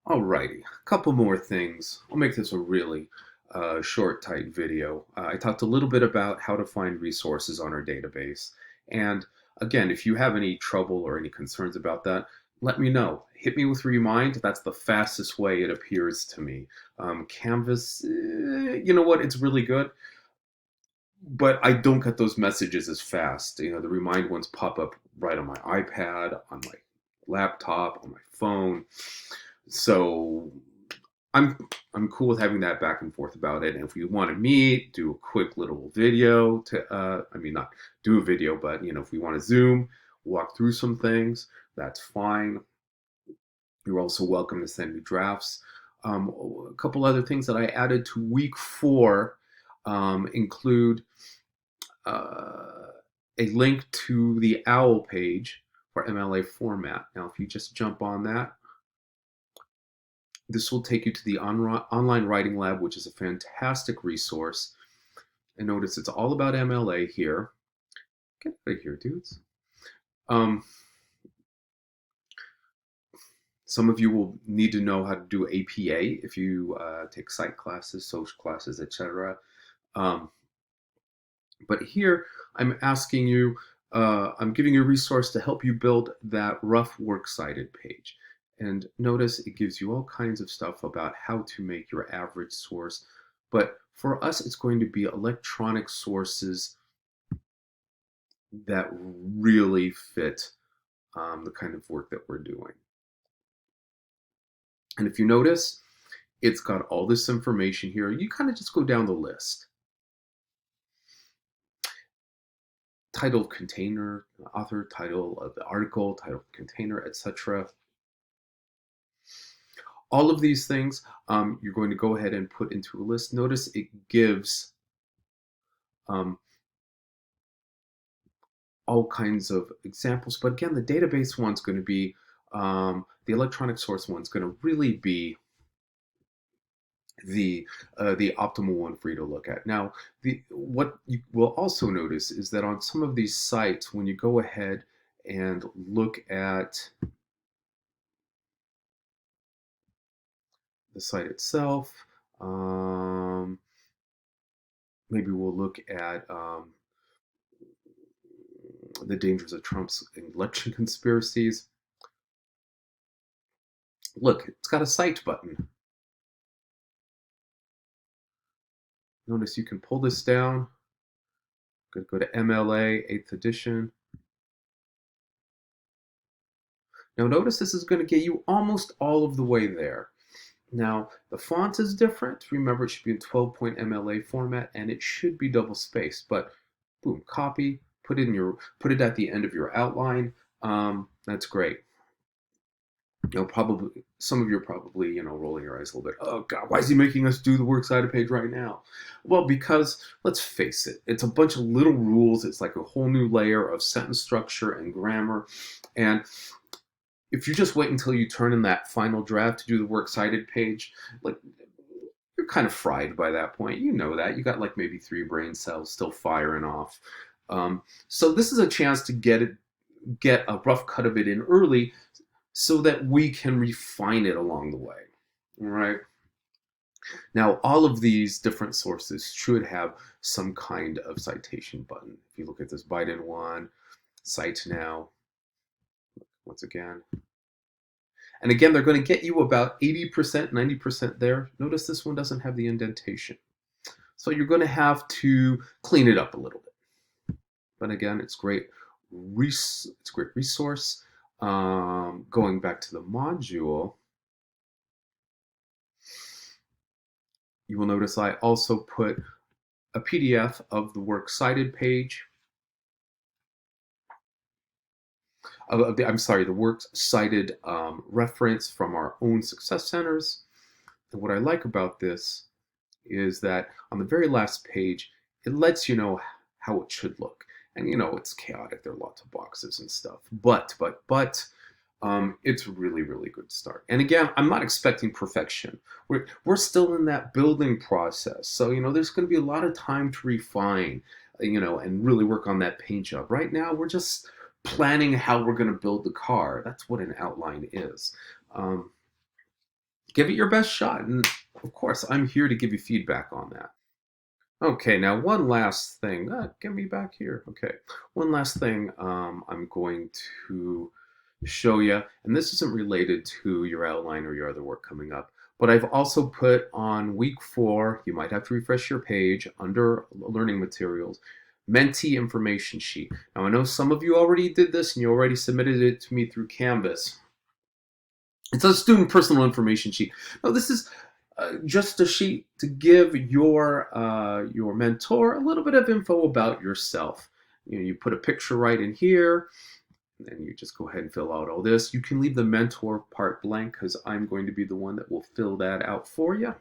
Alrighty, a couple more things. I'll make this a really short, tight video. I talked a little bit about how to find resources on our database. And again, if you have any trouble or any concerns about that, let me know. Hit me with Remind. That's the fastest way it appears to me. Canvas, you know what? It's really good, but I don't get those messages as fast. You know, the Remind ones pop up right on my iPad, on my laptop, on my phone. So I'm I'm cool with having that back and forth about it. And if you want to meet, do a quick little video to I mean not do a video, but if we want to Zoom, walk through some things, that's fine. You're also welcome to send me drafts. A couple other things that I added to week 4 include uh, a link to the OWL page for MLA format. Now, if you just jump on that, this will take you to the online writing lab, which is a fantastic resource. And notice it's all about MLA here. Get out of here, dudes. Some of you will need to know how to do APA if you take psych classes, social classes, etc. But here I'm asking you, I'm giving you a resource to help you build that rough works cited page. And notice it gives you all kinds of stuff about how to make your average source. But for us, it's going to be electronic sources that really fit the kind of work that we're doing. And if you notice, it's got all this information here. You kind of just go down the list. Title of container, author, title of the article, title of container, etc. All of these things you're going to go ahead and put into a list. Notice it gives all kinds of examples, but again, the database one's going to be, the electronic source one's going to really be the optimal one for you to look at. Now, what you will also notice is that on some of these sites, when you go ahead and look at the site itself, maybe we'll look at the dangers of Trump's election conspiracies. Look, it's got a cite button. Notice you can pull this down. Go to MLA 8th edition. Now notice this is going to get you almost all of the way there. Now the font is different. Remember, it should be in 12-point MLA format and it should be double spaced. But boom, copy, put it at the end of your outline. That's great. Probably some of you are probably rolling your eyes a little bit. Oh God, why is he making us do the works cited page right now? Well, because let's face it, it's a bunch of little rules. It's like a whole new layer of sentence structure and grammar. And if you just wait until you turn in that final draft to do the works cited page, like you're kind of fried by that point. You know that. You got like maybe 3 brain cells still firing off. So this is a chance to get a rough cut of it in early, so that we can refine it along the way. All right. Now, all of these different sources should have some kind of citation button. If you look at this Biden one, Cite Now, once again. And again, they're going to get you about 80%, 90% there. Notice this one doesn't have the indentation. So you're going to have to clean it up a little bit. But again, it's great. It's a great resource. Going back to the module, you will notice I also put a PDF of the works cited page. The works cited reference from our own success centers. And what I like about this is that on the very last page, it lets you know how it should look. And it's chaotic. There are lots of boxes and stuff. But it's really, really good start. And again, I'm not expecting perfection. We're still in that building process. So, there's going to be a lot of time to refine, and really work on that paint job. Right now, we're just planning how we're going to build the car. That's what an outline is. give it your best shot. And of course, I'm here to give you feedback on that. Okay, now one last thing. Get me back here. Okay, one last thing I'm going to show you, and this isn't related to your outline or your other work coming up, but I've also put on week 4, you might have to refresh your page under learning materials, Mentee Information Sheet. Now I know some of you already did this and you already submitted it to me through Canvas. It's a student personal information sheet. Now this is just a sheet to give your mentor a little bit of info about yourself. You put a picture right in here, and then you just go ahead and fill out all this. You can leave the mentor part blank because I'm going to be the one that will fill that out for you.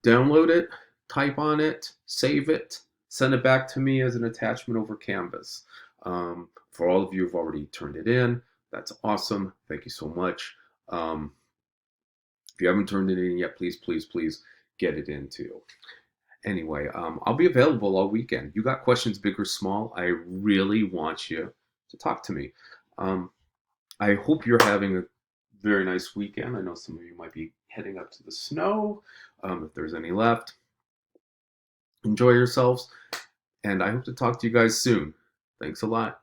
Download it, type on it, save it, send it back to me as an attachment over Canvas. For all of you who've already turned it in, that's awesome. Thank you so much. If you haven't turned it in yet, please get it in too. Anyway, I'll be available all weekend. You got questions, big or small, I really want you to talk to me. I hope you're having a very nice weekend. I know some of you might be heading up to the snow, if there's any left. Enjoy yourselves, and I hope to talk to you guys soon. Thanks a lot.